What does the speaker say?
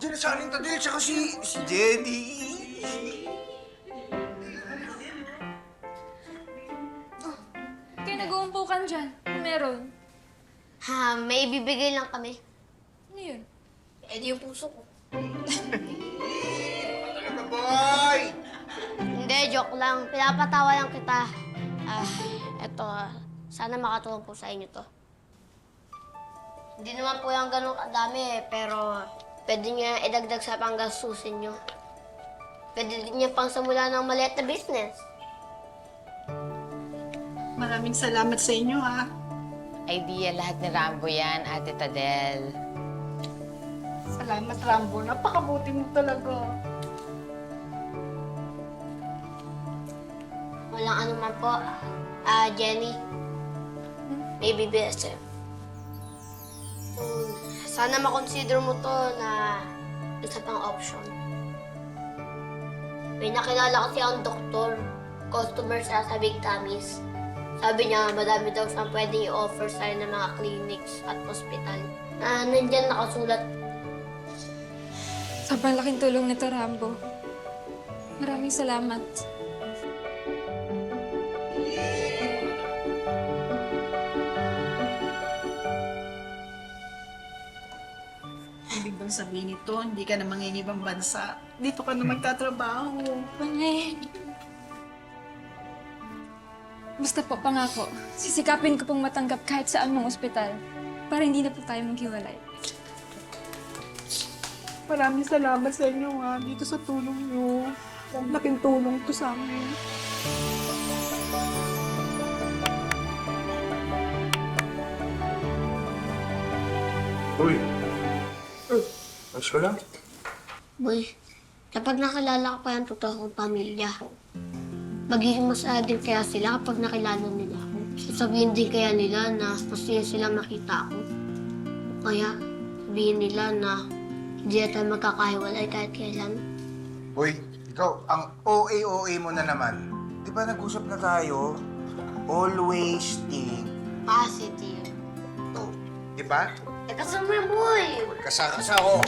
Diyan na sa aling Tadel, tsaka si Jenny. Kaya nag-uumpukan dyan. Meron. Ha, may ibibigay lang kami. Ano yun? Eh, di yung puso ko. Talaga, boy! Hindi, joke lang. Pinapatawa lang kita. Eto, sana makatulong po sa inyo to. Hindi naman po yung ganun kadami, pero pwede niya idagdag sa panggastusin niyo. Pwede din niya pang samula ng maliit na business. Maraming salamat sa inyo, ha? Idea lahat ni Rambo yan, Ate Tadel. Salamat, Rambo. Napakabuti mo talaga. Walang ano man po. Jenny, may bibigay sa'yo. Sana makonsider mo to na isa pang option. May nakilala kasi ang doktor, customer sa Big Tammy's. Sabi niya, madami daw siyang pwedeng i-offer sa'yo ng mga clinics at hospital. Nandyan nakasulat. Sobrang laking tulong nito, Rambo. Maraming salamat. Ibig bang sabihin nito, hindi ka na mangingibang bansa. Dito ka na magtatrabaho. Pangay. Basta po, pangako. Sisikapin ko pong matanggap kahit saan mong ospital para hindi na po tayo maghiwalay. Maraming salamat sa inyo, ha? Dito sa tulong nyo. Laking tulong to sa amin. Uy! Ayos ka lang? Boy, kapag nakilala ko pa yung totoo kong pamilya, magiging masaya din kaya sila kapag nakilala nila ako. Sabihin din kaya nila na masaya sila makita ako. Kaya sabihin nila na hindi na tayo magkakahiwalay kahit kailan. Uy, ikaw, ang OA mo na naman. Di ba nag-usap na tayo? Always think. Positive. Oh, di ba? Eh, kasama mo, boy. Kasa ko.